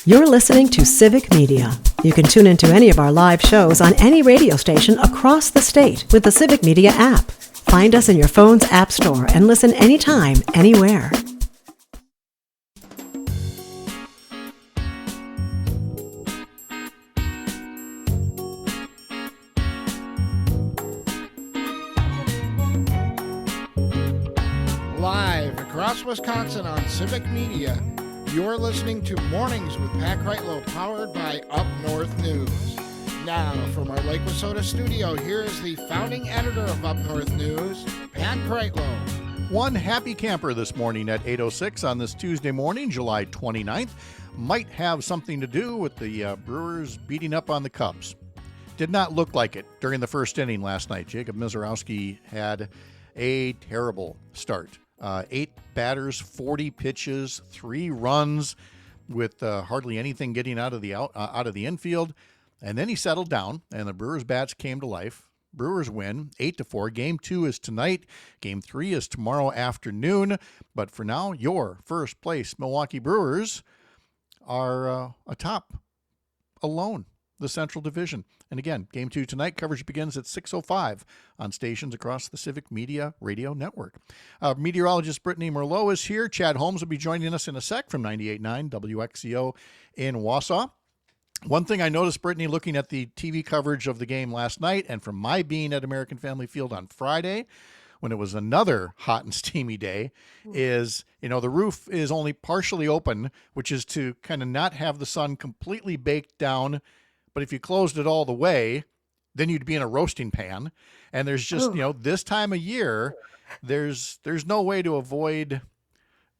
You're listening to Civic Media. You can tune into any of our live shows on any radio station across the state with the Civic Media app. Find us in your phone's app store and listen anytime, anywhere. Live across Wisconsin on Civic Media, you're listening to Mornings with Pat Kreitlow, powered by Up North News. Now, from our Lake Wissota studio, here is the founding editor of Up North News, Pat Kreitlow. One happy camper this morning at 8:06 on this Tuesday morning, July 29th, might have something to do with the Brewers beating up on the Cubs. Did not look like it during the first inning last night. Jacob Mizorowski had a terrible start. 8 batters, 40 pitches, 3 runs with hardly anything getting out of the infield. And then he settled down, and the Brewers' bats came to life. Brewers win 8-4. Game 2 is tonight. Game 3 is tomorrow afternoon. But for now, your first place Milwaukee Brewers are atop alone the Central Division. And again, Game 2 tonight. Coverage begins at 6:05 on stations across the Civic Media Radio Network. Meteorologist Brittany Merlot is here. Chad Holmes will be joining us in a sec from 98.9 WXCO in Wausau. One thing I noticed, Brittany, looking at the TV coverage of the game last night and from my being at American Family Field on Friday, when it was another hot and steamy day, is, the roof is only partially open, which is to kind of not have the sun completely baked down. But if you closed it all the way, then you'd be in a roasting pan. And there's just, this time of year, there's no way to avoid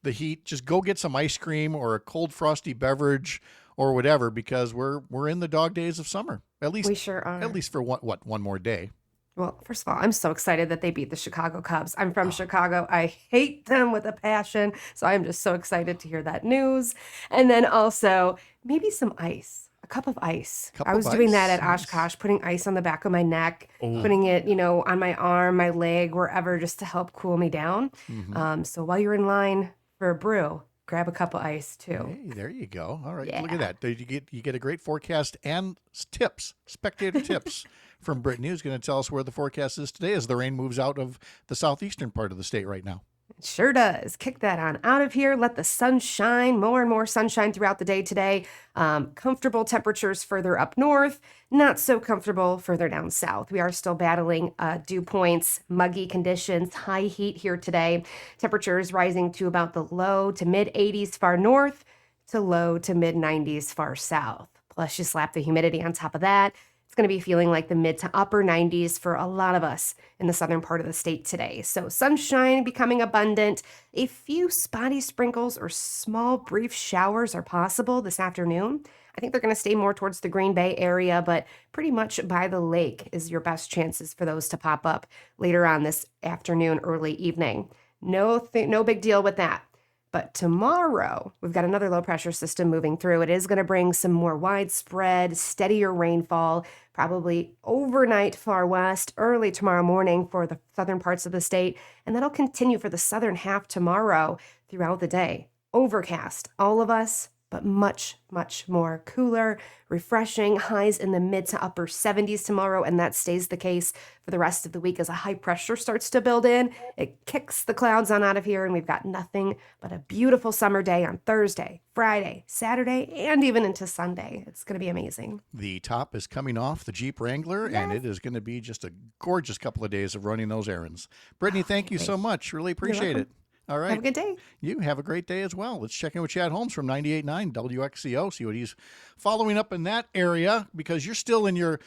the heat. Just go get some ice cream or a cold frosty beverage or whatever, because we're in the dog days of summer. At least we sure are. At least for one more day. Well, first of all, I'm so excited that they beat the Chicago Cubs. I'm from Chicago. I hate them with a passion. So I'm just so excited to hear that news. And then also maybe some ice. A cup of ice. I was doing that at Oshkosh, putting ice on the back of my neck, putting it, on my arm, my leg, wherever, just to help cool me down. Mm-hmm. So while you're in line for a brew, grab a cup of ice too. Hey, there you go. All right, yeah. Look at that. You get a great forecast and spectator tips from Brittany, who's going to tell us where the forecast is today as the rain moves out of the southeastern part of the state right now. It sure does. Kick that on out of here. Let the sun shine. More and more sunshine throughout the day today. Comfortable temperatures further up north. Not so comfortable further down south. We are still battling dew points, muggy conditions, high heat here today. Temperatures rising to about the low to mid 80s far north to low to mid 90s far south. Plus you slap the humidity on top of that. It's going to be feeling like the mid to upper 90s for a lot of us in the southern part of the state today. So sunshine becoming abundant. A few spotty sprinkles or small brief showers are possible this afternoon. I think they're going to stay more towards the Green Bay area, but pretty much by the lake is your best chances for those to pop up later on this afternoon, early evening. No big deal with that. But tomorrow, we've got another low pressure system moving through. It is going to bring some more widespread, steadier rainfall, probably overnight far west, early tomorrow morning for the southern parts of the state. And that'll continue for the southern half tomorrow throughout the day. Overcast, all of us, but much, much more cooler, refreshing, highs in the mid to upper 70s tomorrow, and that stays the case for the rest of the week as a high pressure starts to build in. It kicks the clouds on out of here, and we've got nothing but a beautiful summer day on Thursday, Friday, Saturday, and even into Sunday. It's going to be amazing. The top is coming off the Jeep Wrangler, and it is going to be just a gorgeous couple of days of running those errands. Brittany, thank you so much. Really appreciate it. All right. Have a good day. You have a great day as well. Let's check in with Chad Holmes from 98.9 WXCO, see what he's following up in that area, because you're still in your,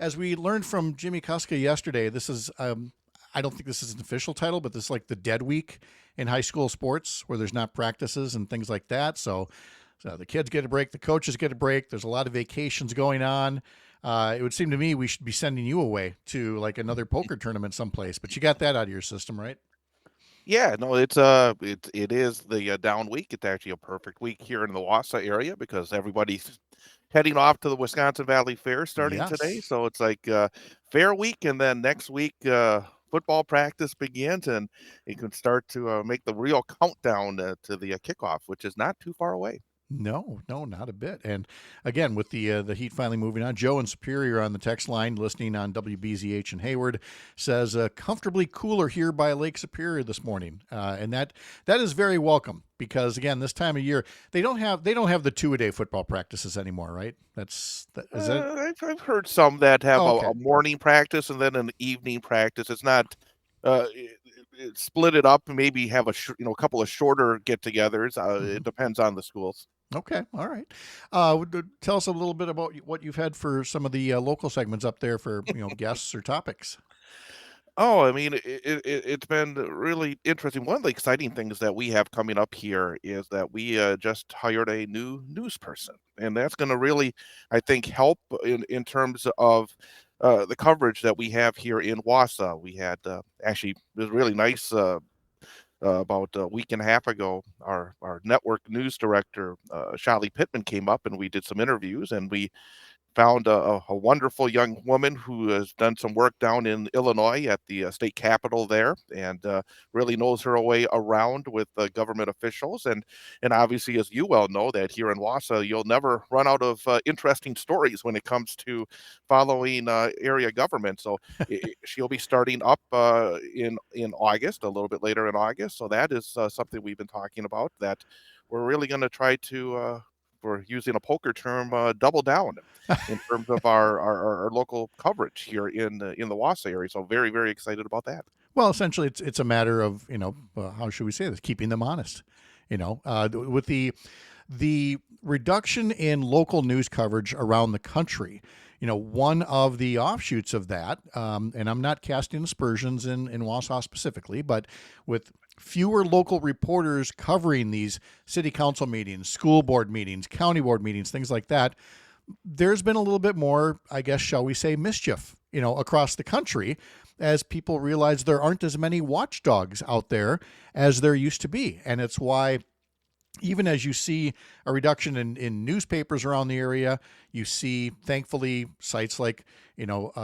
as we learned from Jimmy Kuska yesterday, this is, I don't think this is an official title, but this is like the dead week in high school sports where there's not practices and things like that. So the kids get a break, the coaches get a break. There's a lot of vacations going on. It would seem to me we should be sending you away to like another poker tournament someplace, but you got that out of your system, right? Yeah, no, it is the down week. It's actually a perfect week here in the Wausau area because everybody's heading off to the Wisconsin Valley Fair starting today. So it's like fair week, and then next week football practice begins, and you can start to make the real countdown to the kickoff, which is not too far away. No, not a bit. And again, with the heat finally moving on, Joe in Superior on the text line, listening on WBZH in Hayward, says comfortably cooler here by Lake Superior this morning, and that is very welcome because again, this time of year they don't have the 2-a-day football practices anymore, right? Is that? I've heard some that have Okay. a morning practice and then an evening practice. It's not. Split it up and maybe have a couple of shorter get-togethers. It depends on the schools. Okay, all right. Tell us a little bit about what you've had for some of the local segments up there for guests or topics. Oh, I mean, it's been really interesting. One of the exciting things that we have coming up here is that we just hired a new news person, and that's going to really, I think, help in terms of the coverage that we have here in Wausau. We had actually it was really nice. About a week and a half ago, our network news director, Shali Pittman, came up and we did some interviews, and we found a wonderful young woman who has done some work down in Illinois at the state capitol there, and really knows her way around with government officials. And obviously, as you well know, that here in Wausau, you'll never run out of interesting stories when it comes to following area government. So she'll be starting up in August, a little bit later in August. So that is something we've been talking about, that we're really going to try to we're using a poker term, double down in terms of our local coverage here in the Wausau area. So very, very excited about that. Well, essentially, it's a matter of how should we say this? Keeping them honest. With the reduction in local news coverage around the country. One of the offshoots of that, and I'm not casting aspersions in Wausau specifically, but with fewer local reporters covering these city council meetings, school board meetings, county board meetings, things like that, there's been a little bit more, I guess, shall we say, mischief, across the country as people realize there aren't as many watchdogs out there as there used to be. And it's why even as you see a reduction in newspapers around the area, you see, thankfully, sites like,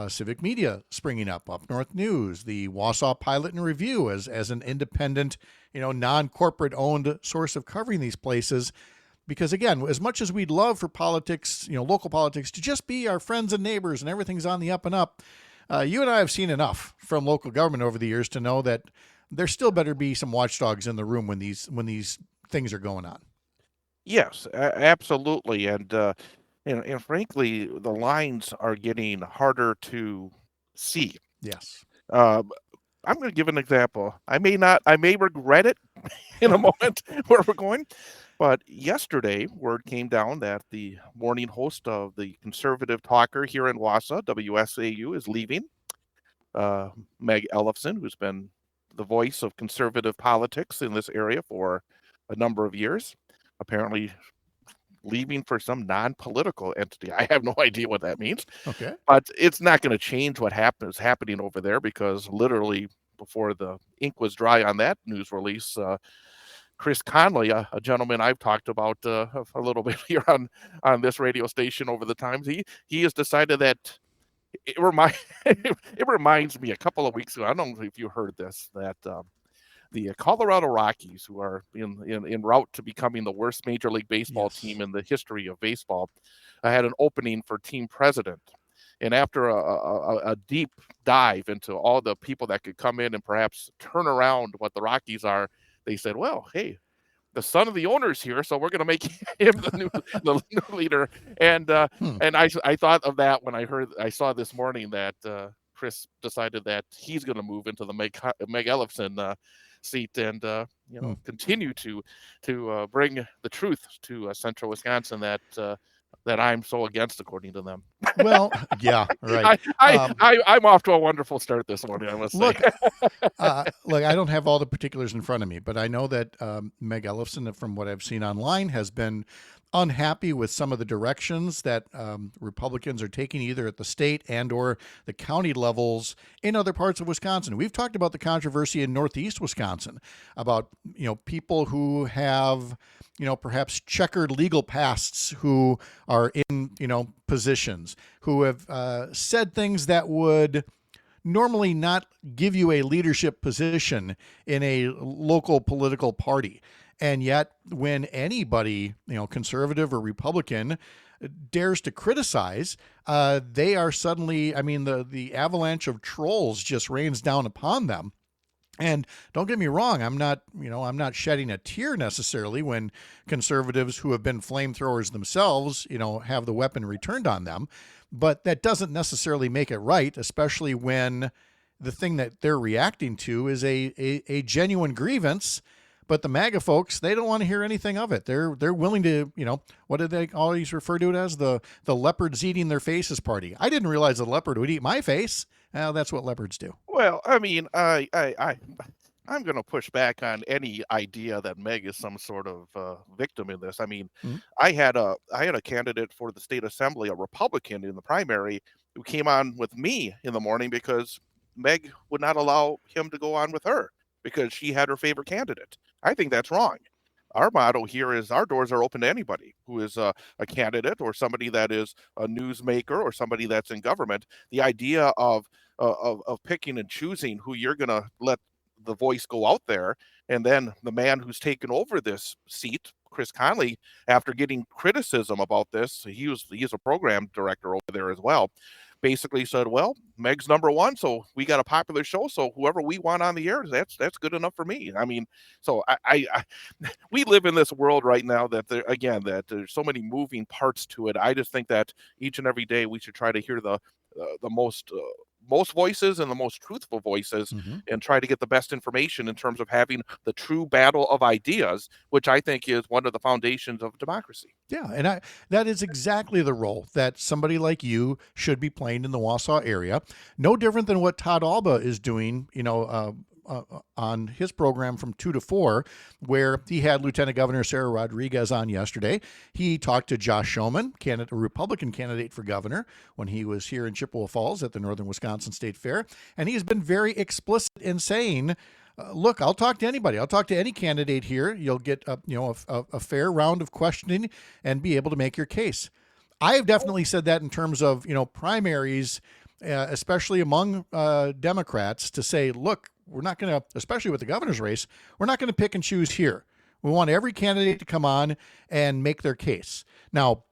Civic Media springing up North News, the Wausau Pilot and Review as an independent, non-corporate owned source of covering these places. Because again, as much as we'd love for politics, local politics to just be our friends and neighbors and everything's on the up and up, you and I have seen enough from local government over the years to know that there still better be some watchdogs in the room when these things are going on. Yes, absolutely. And frankly, the lines are getting harder to see. Yes. I'm going to give an example. I may regret it in a moment where we're going, but yesterday word came down that the morning host of the conservative talker here in Wausau, WSAU, is leaving. Meg Ellefson, who's been the voice of conservative politics in this area for a number of years, apparently leaving for some non-political entity. I have no idea what that means. Okay. But it's not going to change what is happening over there, because literally before the ink was dry on that news release, Chris Conley, a gentleman I've talked about a little bit here on this radio station over the times, he has decided that it reminds me a couple of weeks ago, I don't know if you heard this, that the Colorado Rockies, who are in route to becoming the worst Major League Baseball team in the history of baseball, had an opening for team president. And after a deep dive into all the people that could come in and perhaps turn around what the Rockies are, they said, well, hey, the son of the owner's here, so we're going to make him the new leader. And I thought of that when I saw this morning that Chris decided that he's going to move into the Meg Ellefson seat and continue to bring the truth to central Wisconsin that I'm so against, according to them. Well, yeah, right. I'm off to a wonderful start this morning, I must say. Look, I don't have all the particulars in front of me, but I know that Meg Ellefson, from what I've seen online, has been unhappy with some of the directions that Republicans are taking, either at the state and or the county levels in other parts of Wisconsin. We've talked about the controversy in Northeast Wisconsin about, people who have, perhaps checkered legal pasts, who are in, positions, who have said things that would normally not give you a leadership position in a local political party. And yet when anybody, conservative or Republican, dares to criticize, they are suddenly, the avalanche of trolls just rains down upon them. And don't get me wrong, I'm not shedding a tear necessarily when conservatives who have been flamethrowers themselves, have the weapon returned on them. But that doesn't necessarily make it right, especially when the thing that they're reacting to is a genuine grievance. But the MAGA folks, they don't want to hear anything of it. They're willing to, what do they always refer to it as? The leopards eating their faces party. I didn't realize a leopard would eat my face. That's what leopards do. Well, I'm going to push back on any idea that Meg is some sort of victim in this. I had a candidate for the state assembly, a Republican in the primary, who came on with me in the morning because Meg would not allow him to go on with her because she had her favorite candidate. I think that's wrong. Our motto here is our doors are open to anybody who is a candidate or somebody that is a newsmaker or somebody that's in government. The idea of picking and choosing who you're going to let the voice go out there, and then the man who's taken over this seat, Chris Conley, after getting criticism about this, he's a program director over there as well, basically said, well, Meg's number one, so we got a popular show, so whoever we want on the air, that's good enough for me. So I we live in this world right now that there's so many moving parts to it. I just think that each and every day we should try to hear the most voices and the most truthful voices, and try to get the best information in terms of having the true battle of ideas, which I think is one of the foundations of democracy. Yeah, and that is exactly the role that somebody like you should be playing in the Wausau area. No different than what Todd Alba is doing, on his program from 2 to 4, where he had Lieutenant Governor Sarah Rodriguez on yesterday. He talked to Josh Schoeman, a Republican candidate for governor, when he was here in Chippewa Falls at the Northern Wisconsin State Fair. And he's been very explicit in saying, look, I'll talk to anybody. I'll talk to any candidate here. You'll get a fair round of questioning and be able to make your case. I have definitely said that in terms of, primaries, especially among Democrats, to say, look, we're not going to, especially with the governor's race, we're not going to pick and choose here. We want every candidate to come on and make their case. Now,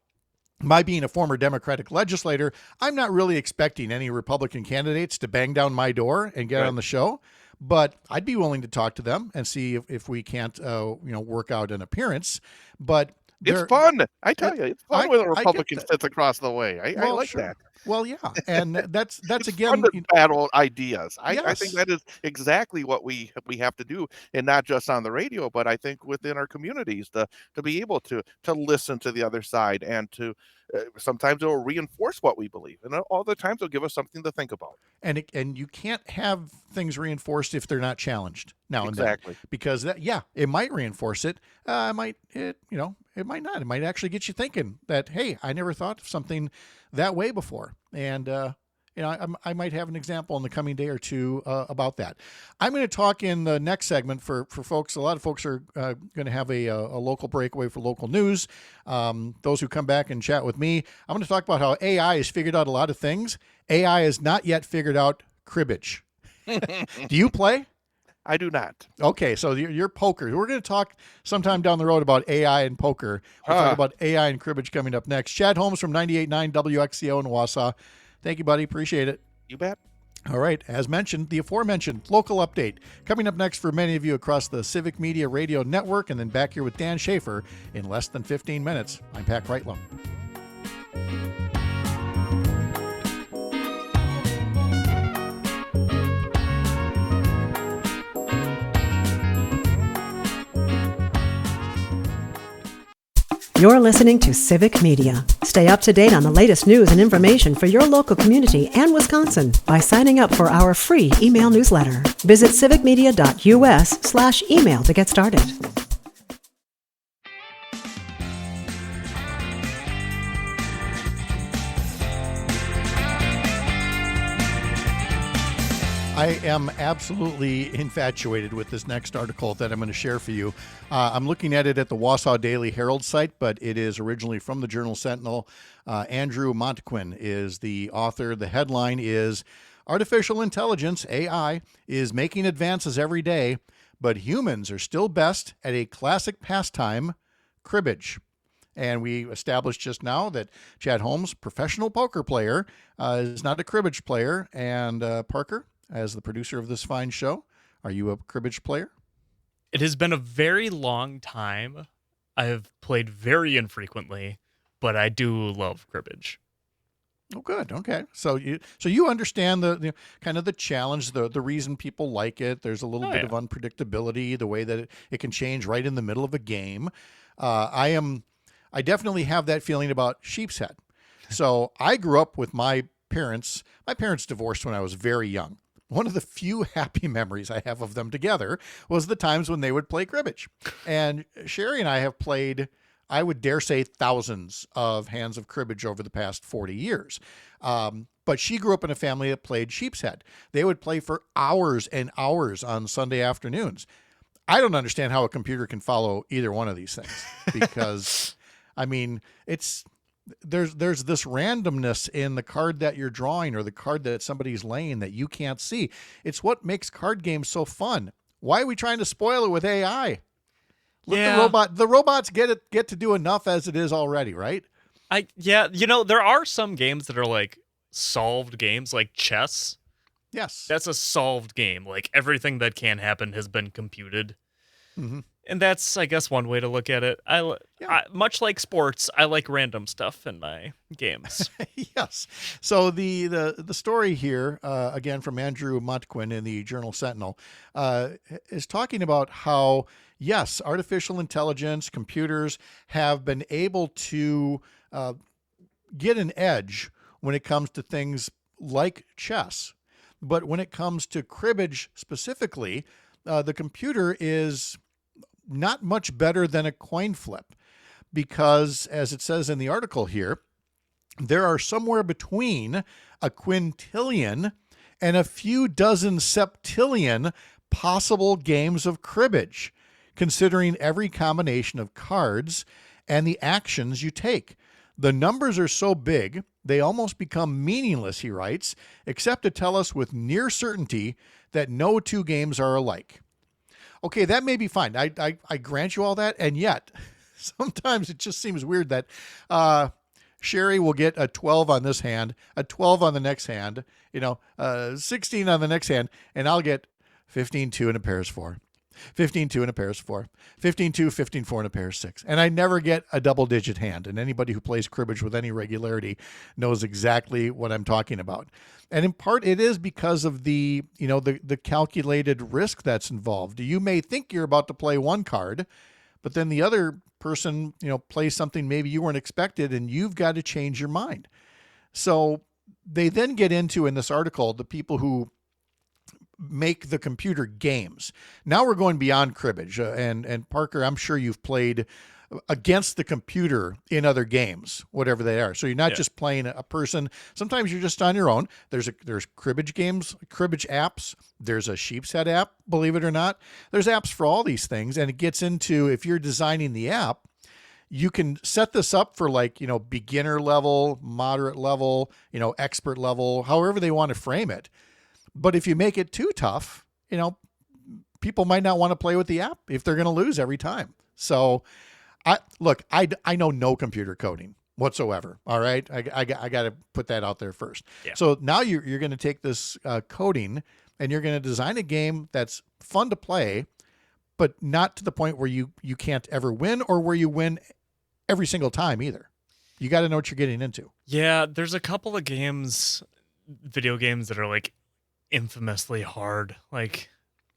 my being a former Democratic legislator, I'm not really expecting any Republican candidates to bang down my door and get on the show, but I'd be willing to talk to them and see if we can't, work out an appearance. But it's fun. I tell you, it's fun when a Republican sits across the way. I like that. Well, yeah, and that's it's again fun to battle ideas. Yes. I think that is exactly what we have to do, and not just on the radio, but I think within our communities to be able to listen to the other side, and to sometimes it'll reinforce what we believe, and all the times it'll give us something to think about. And you can't have things reinforced if they're not challenged now and then, because it might reinforce it. It might not. It might actually get you thinking that, hey, I never thought of something that way before. And, I might have an example in the coming day or two about that. I'm going to talk in the next segment for folks. A lot of folks are going to have a local breakaway for local news. Those who come back and chat with me, I'm going to talk about how AI has figured out a lot of things. AI has not yet figured out cribbage. Do you play? I do not. Okay, so you're poker. We're going to talk sometime down the road about AI and poker. We'll talk about AI and cribbage coming up next. Chad Holmes from 98.9 WXCO in Wausau. Thank you, buddy. Appreciate it. You bet. All right. As mentioned, the aforementioned local update coming up next for many of you across the Civic Media Radio Network, and then back here with Dan Shafer in less than 15 minutes. I'm Pat Kreitlow. You're listening to Civic Media. Stay up to date on the latest news and information for your local community and Wisconsin by signing up for our free email newsletter. Visit civicmedia.us/email to get started. I am absolutely infatuated with this next article that I'm going to share for you. I'm looking at it at the Wausau Daily Herald site, but it is originally from the Journal Sentinel. Andrew Montequin is the author. The headline is, Artificial Intelligence, AI, is making advances every day, but humans are still best at a classic pastime, cribbage. And we established just now that Chad Holmes, professional poker player, is not a cribbage player. And Parker, as the producer of this fine show, are you a cribbage player? It has been a very long time. I have played very infrequently, but I do love cribbage. Oh, good. Okay. So you understand the kind of the challenge, the reason people like it. There's a little bit of unpredictability, the way that it can change right in the middle of a game. I definitely have that feeling about sheep's head. So I grew up with my parents. My parents divorced when I was very young. One of the few happy memories I have of them together was the times when they would play cribbage. And Sherry and I have played, I would dare say, thousands of hands of cribbage over the past 40 years. But she grew up in a family that played sheep's head. They would play for hours and hours on Sunday afternoons. I don't understand how a computer can follow either one of these things because, I mean, there's this randomness in the card that you're drawing or the card that somebody's laying that you can't see. It's what makes card games so fun. Why are we trying to spoil it with AI? The robots get to do enough as it is already, right? There are some games that are like solved games, like chess. Yes. That's a solved game. Like everything that can happen has been computed. Mm-hmm. And that's, I guess, one way to look at it. I much like sports, I like random stuff in my games. Yes. So the story here, again, from Andrew Montquin in the Journal Sentinel, is talking about how, yes, artificial intelligence, computers have been able to get an edge when it comes to things like chess. But when it comes to cribbage specifically, the computer is not much better than a coin flip because, as it says in the article here, there are somewhere between a quintillion and a few dozen septillion possible games of cribbage, considering every combination of cards and the actions you take. The numbers are so big, they almost become meaningless, he writes, except to tell us with near certainty that no two games are alike. Okay, that may be fine. I grant you all that. And yet, sometimes it just seems weird that Sherry will get a 12 on this hand, a 12 on the next hand, 16 on the next hand, and I'll get 15-2 and a pair is 4. 15-2 and a pair is 4. 15-2, 15-4 and a pair is 6. And I never get a double-digit hand. And anybody who plays cribbage with any regularity knows exactly what I'm talking about. And in part, it is because of the calculated risk that's involved. You may think you're about to play one card, but then the other person, plays something maybe you weren't expected, and you've got to change your mind. So they then get into, in this article, the people who make the computer games. Now we're going beyond cribbage. And Parker, I'm sure you've played against the computer in other games, whatever they are. So you're not just playing a person. Sometimes you're just on your own. There's cribbage games, cribbage apps. There's a sheep's head app, believe it or not. There's apps for all these things. And it gets into, if you're designing the app, you can set this up for beginner level, moderate level, expert level, however they want to frame it. But if you make it too tough, people might not want to play with the app if they're going to lose every time. So I know no computer coding whatsoever. All right. I got to put that out there first. Yeah. So now you're going to take this coding and you're going to design a game that's fun to play, but not to the point where you can't ever win or where you win every single time either. You got to know what you're getting into. Yeah. There's a couple of video games that are infamously hard, like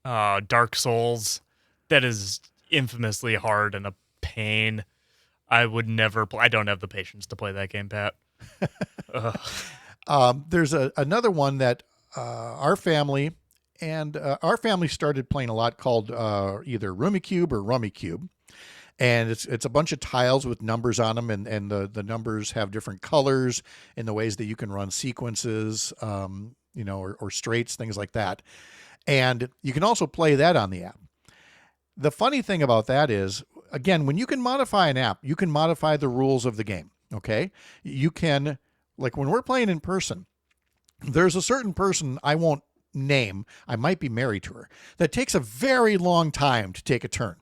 Dark Souls. That is infamously hard and a pain. I would never play. I don't have the patience to play that game, Pat. There's another one that our family started playing a lot called either Rummikub or Rummikub. And it's a bunch of tiles with numbers on them, and the numbers have different colors in the ways that you can run sequences, or straights, things like that. And you can also play that on the app. The funny thing about that is, again, when you can modify an app, you can modify the rules of the game, okay? You can, when we're playing in person, there's a certain person I won't name, I might be married to her, that takes a very long time to take a turn.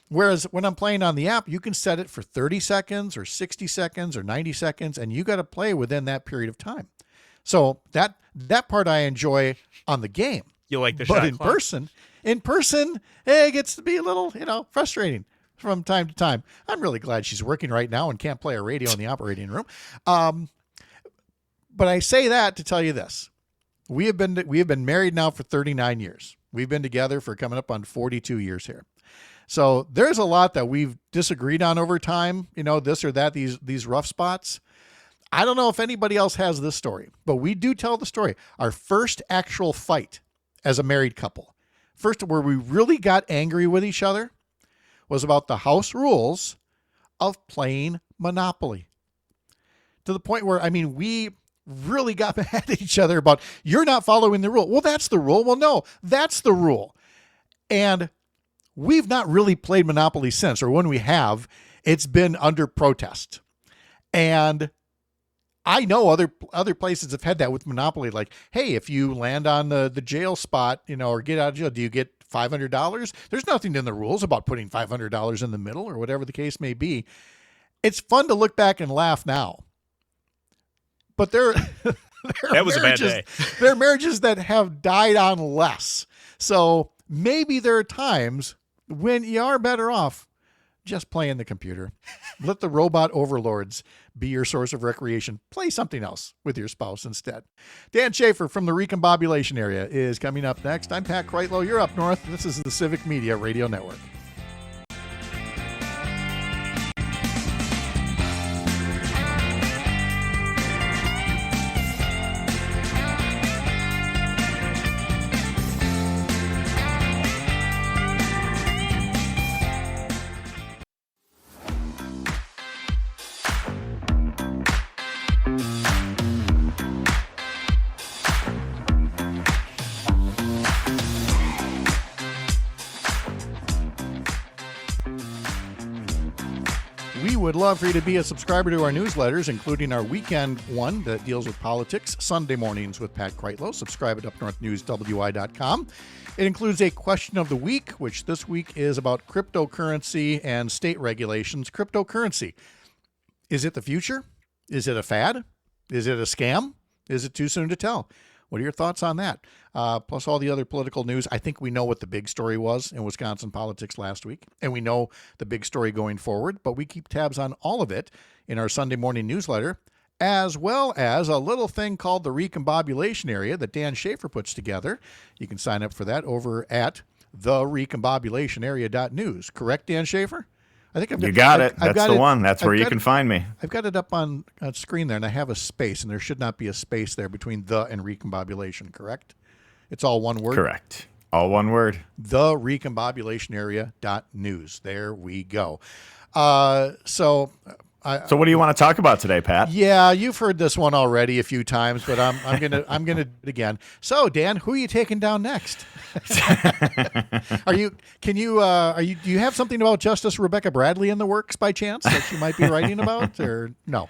Whereas when I'm playing on the app, you can set it for 30 seconds or 60 seconds or 90 seconds, and you got to play within that period of time. So that part I enjoy on the game. You like the but shot in clock? in person, it gets to be a little, frustrating from time to time. I'm really glad she's working right now and can't play a radio in the operating room. But I say that to tell you this. We have been married now for 39 years. We've been together for coming up on 42 years here. So there's a lot that we've disagreed on over time, this or that, these rough spots. I don't know if anybody else has this story, but we do tell the story. Our first actual fight as a married couple, first where we really got angry with each other, was about the house rules of playing Monopoly. To the point where, we really got mad at each other about, you're not following the rule. Well, that's the rule. Well, no, that's the rule. And we've not really played Monopoly since, or when we have, it's been under protest. And I know other places have had that with Monopoly. Like, hey, if you land on the jail spot, or get out of jail, do you get $500? There's nothing in the rules about putting $500 in the middle or whatever the case may be. It's fun to look back and laugh now. But that was a bad day. There are marriages that have died on less. So maybe there are times when you are better off just playing the computer. Let the robot overlords be your source of recreation. Play something else with your spouse instead. Dan Shafer from the Recombobulation Area is coming up next. I'm Pat Kreitlow. You're up north. This is the Civic Media Radio Network. Would love for you to be a subscriber to our newsletters, including our weekend one that deals with politics, Sunday mornings with Pat Kreitlow. Subscribe at upnorthnewswi.com. It includes a question of the week, which this week is about cryptocurrency and state regulations. Cryptocurrency, is it the future? Is it a fad? Is it a scam? Is it too soon to tell? What are your thoughts on that? Plus all the other political news. I think we know what the big story was in Wisconsin politics last week, and we know the big story going forward, but we keep tabs on all of it in our Sunday morning newsletter, as well as a little thing called the Recombobulation Area that Dan Shafer puts together. You can sign up for that over at therecombobulationarea.news. Correct, Dan Shafer? I think you got it. That's the one. That's where you can find me. I've got it up on screen there, and I have a space, and there should not be a space there between the and recombobulation, correct? It's all one word? Correct. All one word. Therecombobulationarea.news. There we go. So what do you want to talk about today, Pat? Yeah, you've heard this one already a few times, but I'm gonna do it again. So, Dan, who are you taking down next? Do you have something about Justice Rebecca Bradley in the works by chance that you might be writing about, or no?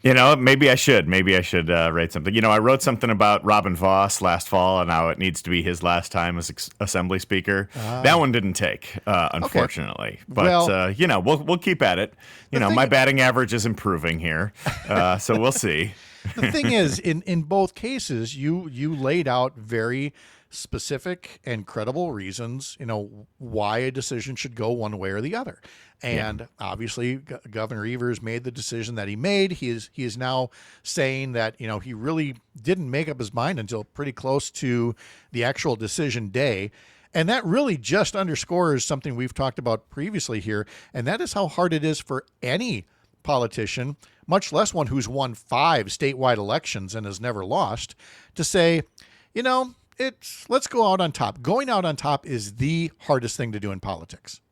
Maybe I should. Write something. I wrote something about Robin Voss last fall and how it needs to be his last time as Assembly Speaker. That one didn't take, unfortunately. Okay. But, we'll keep at it. My batting average is improving here, so we'll see. The thing is, in both cases, you laid out very specific and credible reasons, why a decision should go one way or the other. And obviously, Governor Evers made the decision that he made. He is now saying that, he really didn't make up his mind until pretty close to the actual decision day. And that really just underscores something we've talked about previously here, and that is how hard it is for any politician, much less one who's won 5 statewide elections and has never lost, to say, let's go out on top. Going out on top is the hardest thing to do in politics.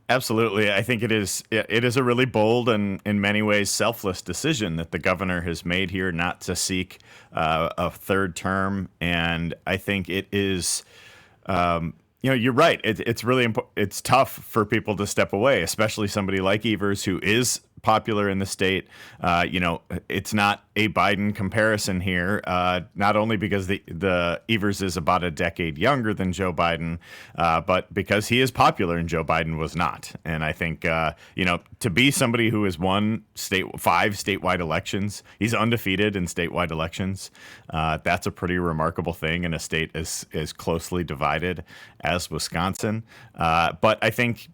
Absolutely. I think it is a really bold and in many ways selfless decision that the governor has made here not to seek a third term. And I think it is, you're right. It's really important. It's tough for people to step away, especially somebody like Evers, who is popular in the state. It's not a Biden comparison here, not only because the Evers is about a decade younger than Joe Biden, but because he is popular and Joe Biden was not. And I think, to be somebody who has won 5 statewide elections, he's undefeated in statewide elections. That's a pretty remarkable thing in a state as closely divided as Wisconsin. But I think,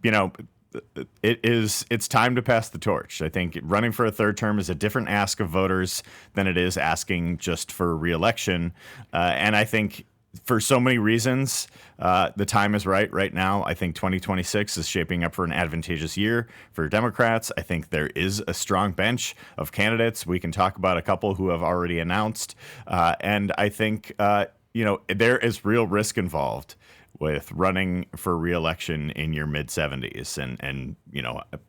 it's time to pass the torch. I think running for a third term is a different ask of voters than it is asking just for re-election. And I think for so many reasons, the time is right now. I think 2026 is shaping up for an advantageous year for Democrats. I think there is a strong bench of candidates. We can talk about a couple who have already announced. And I think, there is real risk involved with running for re-election in your mid-70s and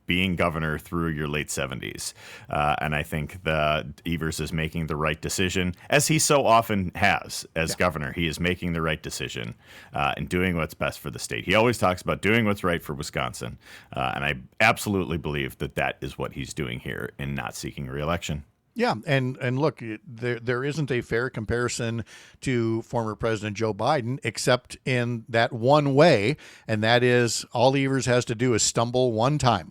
being governor through your late 70s. And I think the Evers is making the right decision, as he so often has as governor. He is making the right decision and doing what's best for the state. He always talks about doing what's right for Wisconsin. And I absolutely believe that is what he's doing here in not seeking re-election. Yeah, and look, there isn't a fair comparison to former President Joe Biden, except in that one way, and that is all Evers has to do is stumble one time,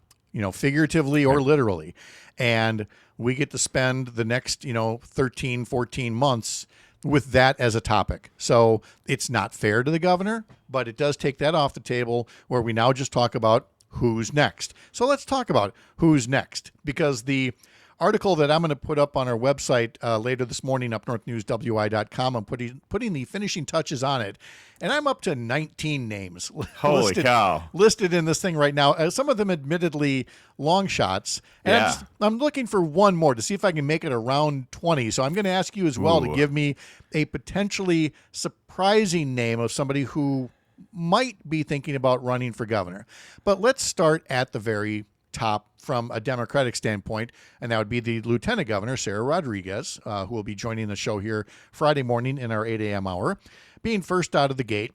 figuratively or literally, and we get to spend the next, 13, 14 months with that as a topic. So it's not fair to the governor, but it does take that off the table where we now just talk about who's next. So let's talk about who's next, because the article that I'm going to put up on our website later this morning, upnorthnewswi.com, I'm putting the finishing touches on it, and I'm up to 19 names Holy cow. listed in this thing right now. Some of them admittedly long shots, and I'm looking for one more to see if I can make it around 20. So I'm going to ask you as well to give me a potentially surprising name of somebody who might be thinking about running for governor. But let's start at the very top from a Democratic standpoint, and that would be the Lieutenant Governor, Sarah Rodriguez, who will be joining the show here Friday morning in our 8 a.m. hour, being first out of the gate.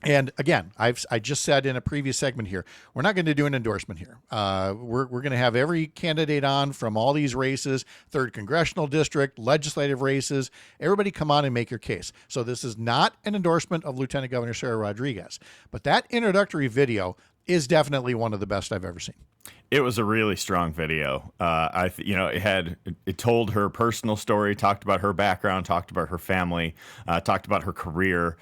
And again, I just said in a previous segment here, we're not going to do an endorsement here. We're going to have every candidate on from all these races, 3rd Congressional District, legislative races, everybody come on and make your case. So this is not an endorsement of Lieutenant Governor Sarah Rodriguez, but that introductory video is definitely one of the best I've ever seen. It was a really strong video. It told her personal story, talked about her background, talked about her family, talked about her career.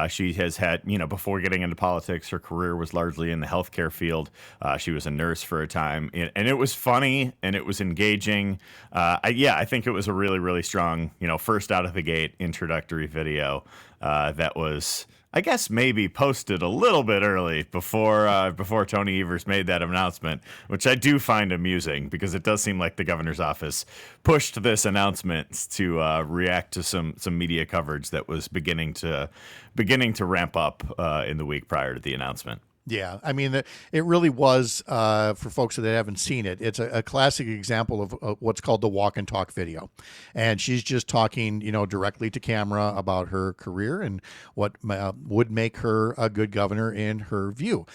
She has had, before getting into politics, her career was largely in the healthcare field. She was a nurse for a time, and it was funny and it was engaging. I think it was a really, really strong, first out of the gate introductory video that was, I guess, maybe posted a little bit early before Tony Evers made that announcement, which I do find amusing because it does seem like the governor's office pushed this announcement to react to some media coverage that was beginning to ramp up in the week prior to the announcement. Yeah, I mean, it really was, for folks that haven't seen it, it's a classic example of what's called the walk and talk video. And she's just talking, directly to camera about her career and what would make her a good governor in her view.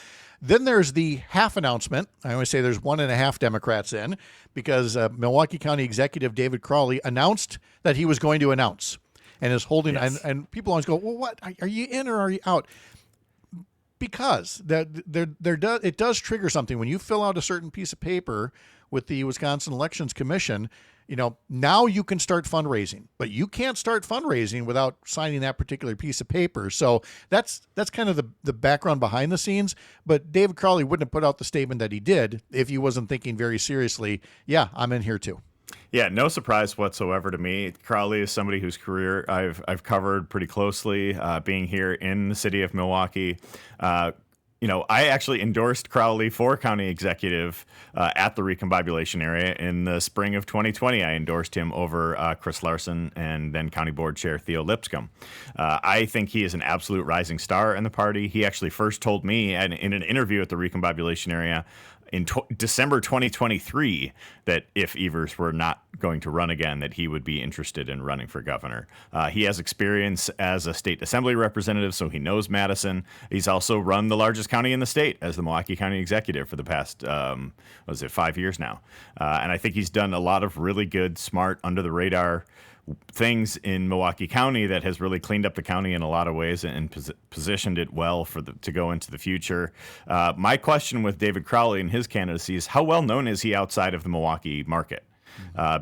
Then there's the half announcement. I always say there's 1.5 Democrats in, because Milwaukee County Executive David Crowley announced that he was going to announce and is holding, and people always go, well, what, are you in or are you out? Because it does trigger something when you fill out a certain piece of paper with the Wisconsin Elections Commission. Now you can start fundraising, but you can't start fundraising without signing that particular piece of paper. So that's kind of the background behind the scenes. But David Crowley wouldn't have put out the statement that he did if he wasn't thinking very seriously, yeah, I'm in here too. Yeah, no surprise whatsoever to me. Crowley is somebody whose career I've covered pretty closely, being here in the city of Milwaukee. I actually endorsed Crowley for county executive at the Recombobulation Area in the spring of 2020. I endorsed him over Chris Larson and then County Board Chair Theo Lipscomb. I think he is an absolute rising star in the party. He actually first told me in an interview at the Recombobulation Area in December 2023 that if Evers were not going to run again, that he would be interested in running for governor. He has experience as a state assembly representative, so he knows Madison. He's also run the largest county in the state as the Milwaukee County executive for the past, 5 years now. And I think he's done a lot of really good, smart, under-the-radar things in Milwaukee County that has really cleaned up the county in a lot of ways and positioned it well to go into the future. My question with David Crowley and his candidacy is, how well known is he outside of the Milwaukee market?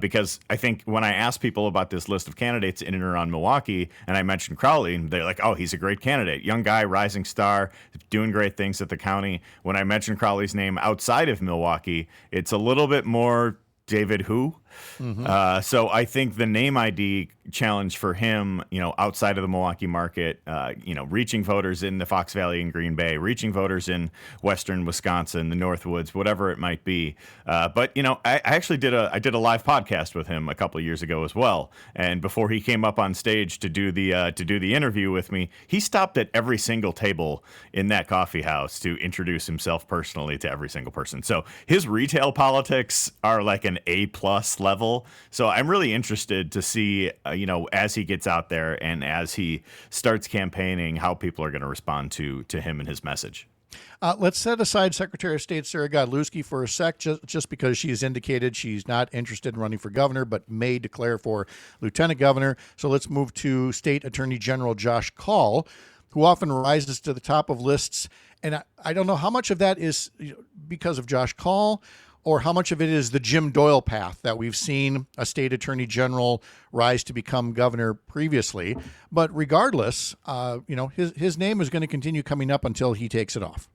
Because I think when I ask people about this list of candidates in and around Milwaukee, and I mentioned Crowley, they're like, oh, he's a great candidate. Young guy, rising star, doing great things at the county. When I mention Crowley's name outside of Milwaukee, it's a little bit more David who? So I think the name ID challenge for him, outside of the Milwaukee market, reaching voters in the Fox Valley and Green Bay, reaching voters in western Wisconsin, the Northwoods, whatever it might be. But I actually did a live podcast with him a couple of years ago as well. And before he came up on stage to do the interview with me, he stopped at every single table in that coffee house to introduce himself personally to every single person. So his retail politics are like an A+ level. So I'm really interested to see, as he gets out there and as he starts campaigning, how people are going to respond to him and his message. Let's set aside Secretary of State Sarah Godlewski for a sec, just because she's indicated she's not interested in running for governor, but may declare for lieutenant governor. So let's move to State Attorney General Josh Kaul, who often rises to the top of lists. And I don't know how much of that is because of Josh Kaul, or how much of it is the Jim Doyle path that we've seen a state attorney general rise to become governor previously. But regardless, his name is going to continue coming up until he takes it off.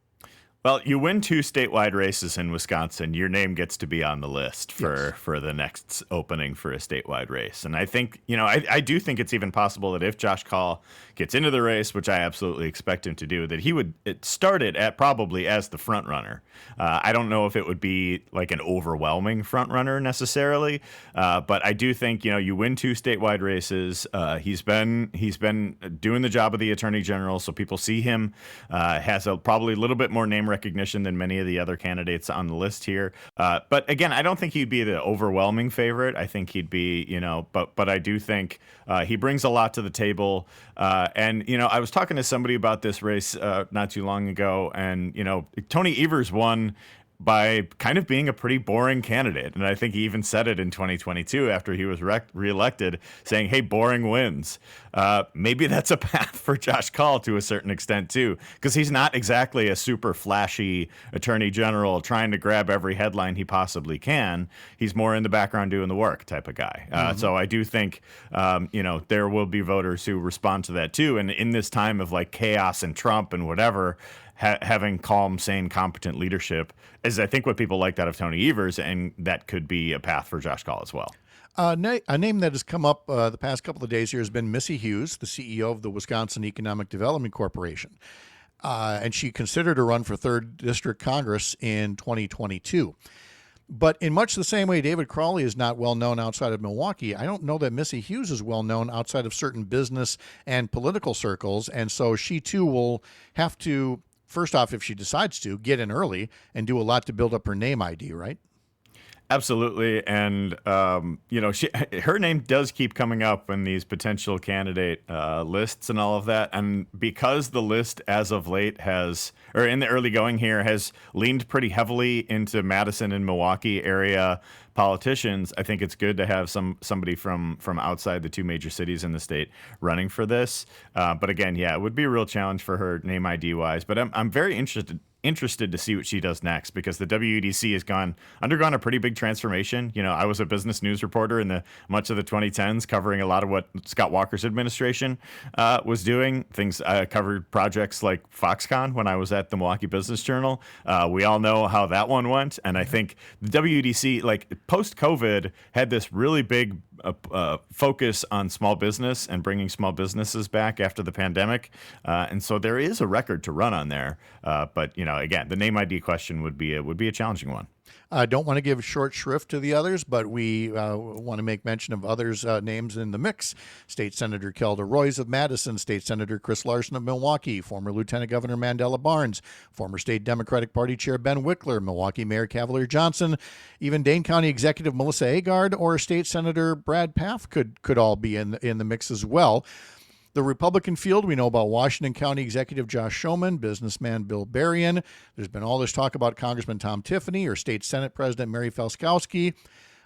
Well, you win 2 statewide races in Wisconsin, your name gets to be on the list for the next opening for a statewide race. And I think, I do think it's even possible that if Josh Kaul gets into the race, which I absolutely expect him to do, that he would start it at probably as the front runner. I don't know if it would be like an overwhelming front runner necessarily, but I do think, you win 2 statewide races. He's been doing the job of the attorney general, so people see him, has probably a little bit more name recognition than many of the other candidates on the list here. But again, I don't think he'd be the overwhelming favorite. I think he'd be, but I do think he brings a lot to the table. And I was talking to somebody about this race not too long ago, and, Tony Evers won by kind of being a pretty boring candidate. And I think he even said it in 2022 after he was reelected, saying, hey, boring wins. Maybe that's a path for Josh Kaul to a certain extent, too, because he's not exactly a super flashy attorney general trying to grab every headline he possibly can. He's more in the background doing the work type of guy. So I do think, there will be voters who respond to that, too. And in this time of like chaos and Trump and whatever, having calm, sane, competent leadership is, I think, what people liked out of Tony Evers, and that could be a path for Josh Kaul as well. A name that has come up the past couple of days here has been Missy Hughes, the CEO of the Wisconsin Economic Development Corporation. And she considered a run for 3rd District Congress in 2022. But in much the same way David Crowley is not well known outside of Milwaukee, I don't know that Missy Hughes is well known outside of certain business and political circles. And so she, too, will have to, first off, if she decides to, get in early and do a lot to build up her name ID, right? Absolutely. And, her name does keep coming up in these potential candidate lists and all of that. And because the list as of late in the early going here, has leaned pretty heavily into Madison and Milwaukee area politicians, I think it's good to have somebody from outside the 2 major cities in the state running for this. But again, it would be a real challenge for her name ID wise. But I'm very interested to see what she does next, because the WEDC has undergone a pretty big transformation. I was a business news reporter in much of the 2010s, covering a lot of what Scott Walker's administration was doing. I covered projects like Foxconn when I was at the Milwaukee Business Journal. We all know how that one went. And I think the WEDC, like post-COVID, had this really big focus on small business and bringing small businesses back after the pandemic. And so there is a record to run on there. But again, the name ID question would be a challenging one. I don't want to give short shrift to the others, but we want to make mention of others' names in the mix. State Senator Kelda Royce of Madison, State Senator Chris Larson of Milwaukee, former Lieutenant Governor Mandela Barnes, former State Democratic Party Chair Ben Wickler, Milwaukee Mayor Cavalier Johnson, even Dane County Executive Melissa Agard or State Senator Brad Paff could all be in the mix as well. The Republican field, we know about Washington County Executive Josh Schoeman, businessman Bill Berrien. There's been all this talk about Congressman Tom Tiffany or State Senate President Mary Felskowski.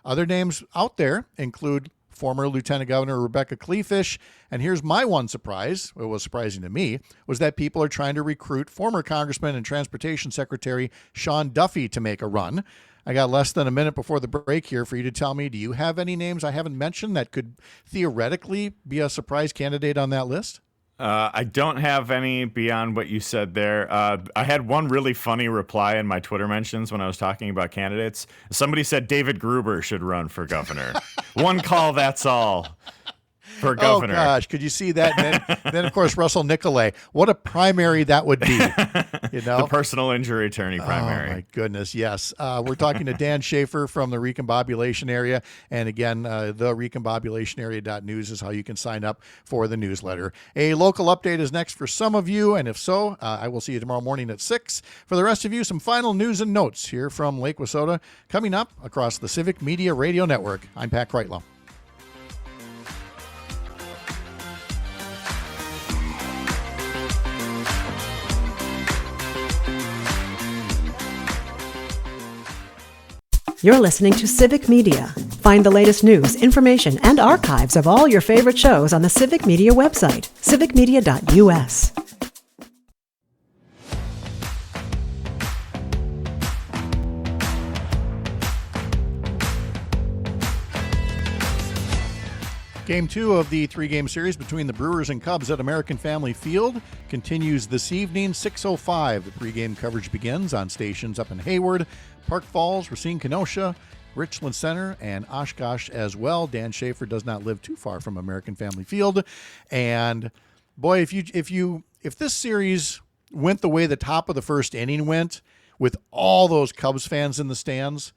Other names out there include former Lieutenant Governor Rebecca Kleefisch. And here's my one surprise, what was surprising to me, was that people are trying to recruit former Congressman and Transportation Secretary Sean Duffy to make a run. I got less than a minute before the break here for you to tell me, do you have any names I haven't mentioned that could theoretically be a surprise candidate on that list? I don't have any beyond what you said there. I had one really funny reply in my Twitter mentions when I was talking about candidates. Somebody said David Gruber should run for governor. One call, that's all. For governor. Oh, gosh. Could you see that? And then, of course, Russell Nicolay. What a primary that would be. You know? The personal injury attorney primary. Oh, my goodness. Yes. We're talking to Dan Shafer from the Recombobulation Area. And again, the recombobulationarea.news is how you can sign up for the newsletter. A local update is next for some of you. And if so, I will see you tomorrow morning at 6. For the rest of you, some final news and notes here from Lake Wausau coming up across the Civic Media Radio Network. I'm Pat Kreitlow. You're listening to Civic Media. Find the latest news, information, and archives of all your favorite shows on the Civic Media website, civicmedia.us. Game 2 of the 3-game series between the Brewers and Cubs at American Family Field continues this evening, 6:05. The pregame coverage begins on stations up in Hayward, Park Falls, Racine, Kenosha, Richland Center, and Oshkosh as well. Dan Shafer does not live too far from American Family Field. And boy, if this series went the way the top of the first inning went, with all those Cubs fans in the stands,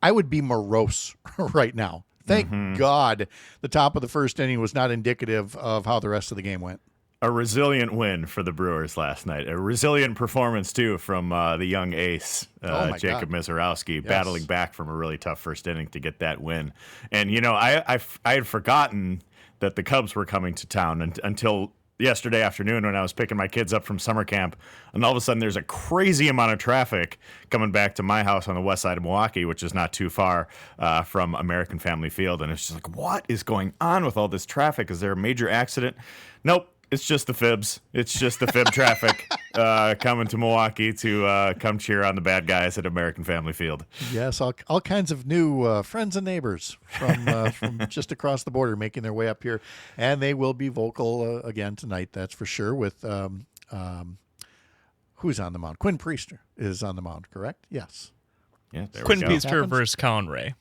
I would be morose right now. Thank God the top of the first inning was not indicative of how the rest of the game went. A resilient win for the Brewers last night. A resilient performance, too, from the young ace, Jacob Mizorowski, battling back from a really tough first inning to get that win. And, you know, I had forgotten that the Cubs were coming to town until yesterday afternoon when I was picking my kids up from summer camp, and all of a sudden there's a crazy amount of traffic coming back to my house on the west side of Milwaukee, which is not too far from American Family Field. And it's just like, what is going on with all this traffic? Is there a major accident? Nope. It's just the fibs. It's just the fib traffic coming to Milwaukee to come cheer on the bad guys at American Family Field. Yes, all kinds of new friends and neighbors from just across the border making their way up here. And they will be vocal again tonight, that's for sure, with who's on the mound? Quinn Priester is on the mound, correct? Yes. Yeah, Quinn Priester versus Colin Ray.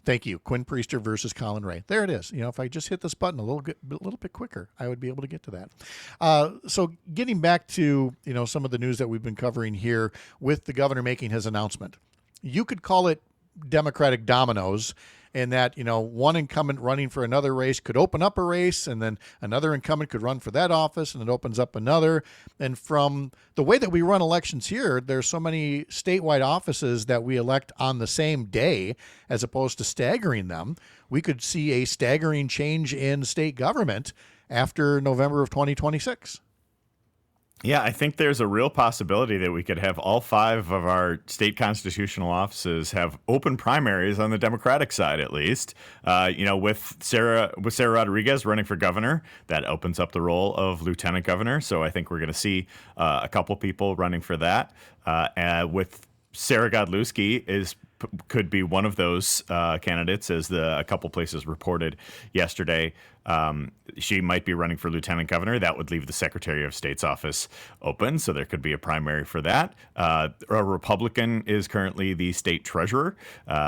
Thank you. Quinn Priester versus Colin Ray. There it is. You know, if I just hit this button a little bit quicker, I would be able to get to that. So getting back to, you know, some of the news that we've been covering here with the governor making his announcement. You could call it Democratic dominoes in that, you know, one incumbent running for another race could open up a race, and then another incumbent could run for that office, and it opens up another. And from the way that we run elections here, there's so many statewide offices that we elect on the same day as opposed to staggering them. We could see a staggering change in state government after November of 2026. Yeah, I think there's a real possibility that we could have all 5 of our state constitutional offices have open primaries on the Democratic side, at least. You know, with Sarah Rodriguez running for governor, that opens up the role of lieutenant governor. So I think we're going to see a couple people running for that. With Sarah Godlewski could be one of those candidates, as a couple places reported yesterday. She might be running for lieutenant governor. That would leave the Secretary of State's office open, so there could be a primary for that. A Republican is currently the state treasurer,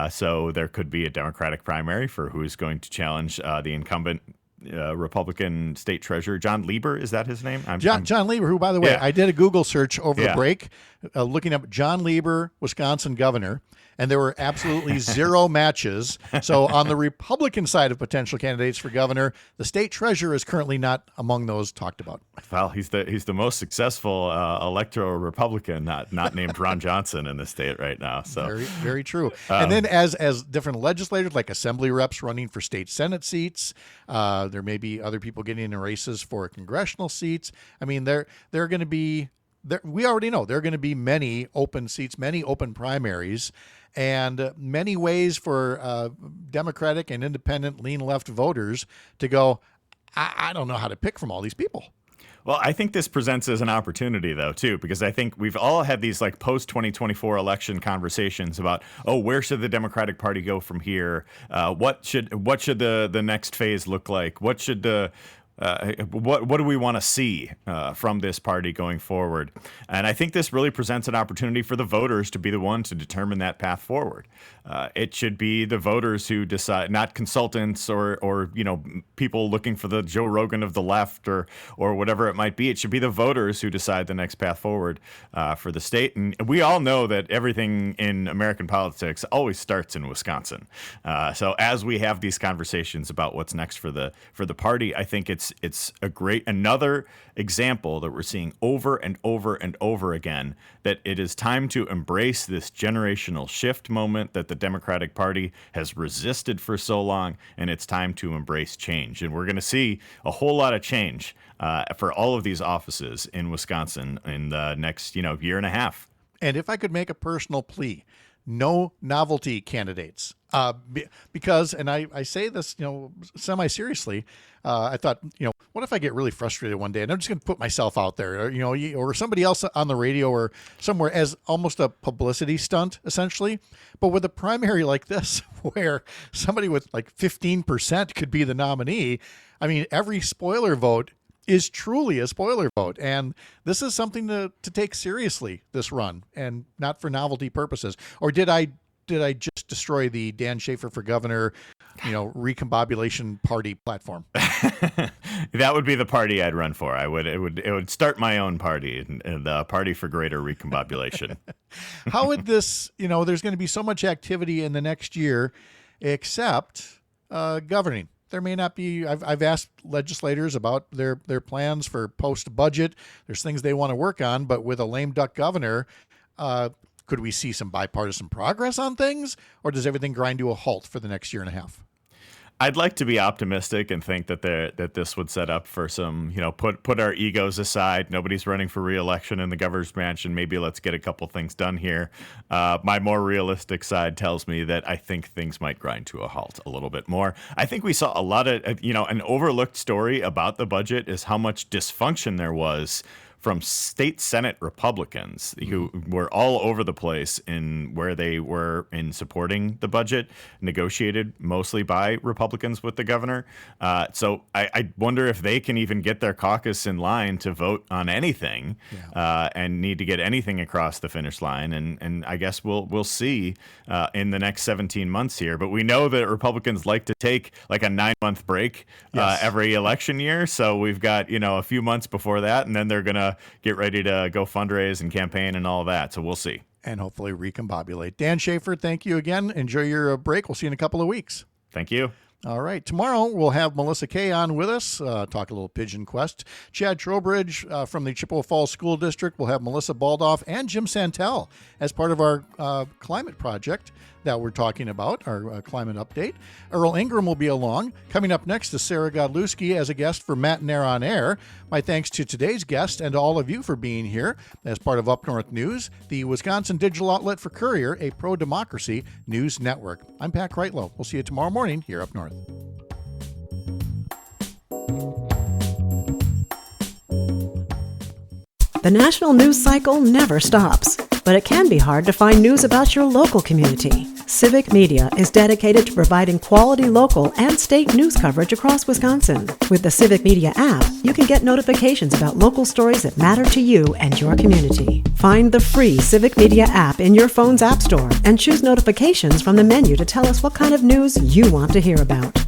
so there could be a Democratic primary for who is going to challenge the incumbent Republican state treasurer, John Lieber, is that his name? John Lieber, who, by the way, Yeah. I did a Google search over the break, looking up John Lieber, Wisconsin governor, and there were absolutely zero matches. So on the Republican side of potential candidates for governor, the state treasurer is currently not among those talked about. Well, he's the most successful electoral Republican, not named Ron Johnson in the state right now. So very, very true. And then as different legislators, like assembly reps running for state Senate seats, there may be other people getting in races for congressional seats. I mean, they're going to be. We already know there are going to be many open seats, many open primaries, and many ways for Democratic and independent lean left voters to go, I don't know how to pick from all these people. Well, I think this presents as an opportunity, though, too, because I think we've all had these like post-2024 election conversations about, where should the Democratic Party go from here? What should the next phase look like? What should what do we want to see from this party going forward? And I think this really presents an opportunity for the voters to be the one to determine that path forward. It should be the voters who decide, not consultants or people looking for the Joe Rogan of the left or whatever it might be. It should be the voters who decide the next path forward for the state. And we all know that everything in American politics always starts in Wisconsin. So as we have these conversations about what's next for the party, I think it's another example that we're seeing over and over and over again, that it is time to embrace this generational shift moment that the Democratic Party has resisted for so long, and it's time to embrace change. And we're going to see a whole lot of change for all of these offices in Wisconsin in the next year and a half. And if I could make a personal plea, no novelty candidates. Because, and I say this, semi-seriously, I thought, what if I get really frustrated one day and I'm just going to put myself out there, or somebody else on the radio or somewhere as almost a publicity stunt, essentially. But with a primary like this, where somebody with like 15% could be the nominee, I mean, every spoiler vote is truly a spoiler vote. And this is something to take seriously, this run, and not for novelty purposes. Or did I just destroy the Dan Shafer for governor, Recombobulation Party platform? That would be the party I'd run for. It would start my own party, and the Party for Greater Recombobulation. How would this, there's going to be so much activity in the next year, except governing. There may not be. I've asked legislators about their plans for post-budget. There's things they want to work on, but with a lame duck governor, could we see some bipartisan progress on things, or does everything grind to a halt for the next year and a half? I'd like to be optimistic and think that this would set up for some, put our egos aside. Nobody's running for re-election in the governor's mansion. Maybe let's get a couple things done here. My more realistic side tells me that I think things might grind to a halt a little bit more. I think we saw a lot of, an overlooked story about the budget is how much dysfunction there was from state Senate Republicans who were all over the place in where they were in supporting the budget, negotiated mostly by Republicans with the governor. So I wonder if they can even get their caucus in line to vote on anything and need to get anything across the finish line. And I guess we'll see in the next 17 months here. But we know that Republicans like to take like a 9-month break every election year. So we've got, a few months before that, and then they're going to get ready to go fundraise and campaign and all that. So we'll see. And hopefully recombobulate. Dan Shafer, thank you again. Enjoy your break. We'll see you in a couple of weeks. Thank you. All right. Tomorrow we'll have Melissa Kay on with us, talk a little Pigeon Quest. Chad Trowbridge from the Chippewa Falls School District. We'll have Melissa Baldoff and Jim Santel as part of our climate project that we're talking about, our climate update. Earl Ingram will be along. Coming up next is Sarah Godlewski as a guest for Matt and Air on Air. My thanks to today's guest and to all of you for being here as part of Up North News, the Wisconsin digital outlet for Courier, a pro-democracy news network. I'm Pat Kreitlow. We'll see you tomorrow morning here up north. The national news cycle never stops, but it can be hard to find news about your local community. Civic Media is dedicated to providing quality local and state news coverage across Wisconsin. With the Civic Media app, you can get notifications about local stories that matter to you and your community. Find the free Civic Media app in your phone's app store and choose notifications from the menu to tell us what kind of news you want to hear about.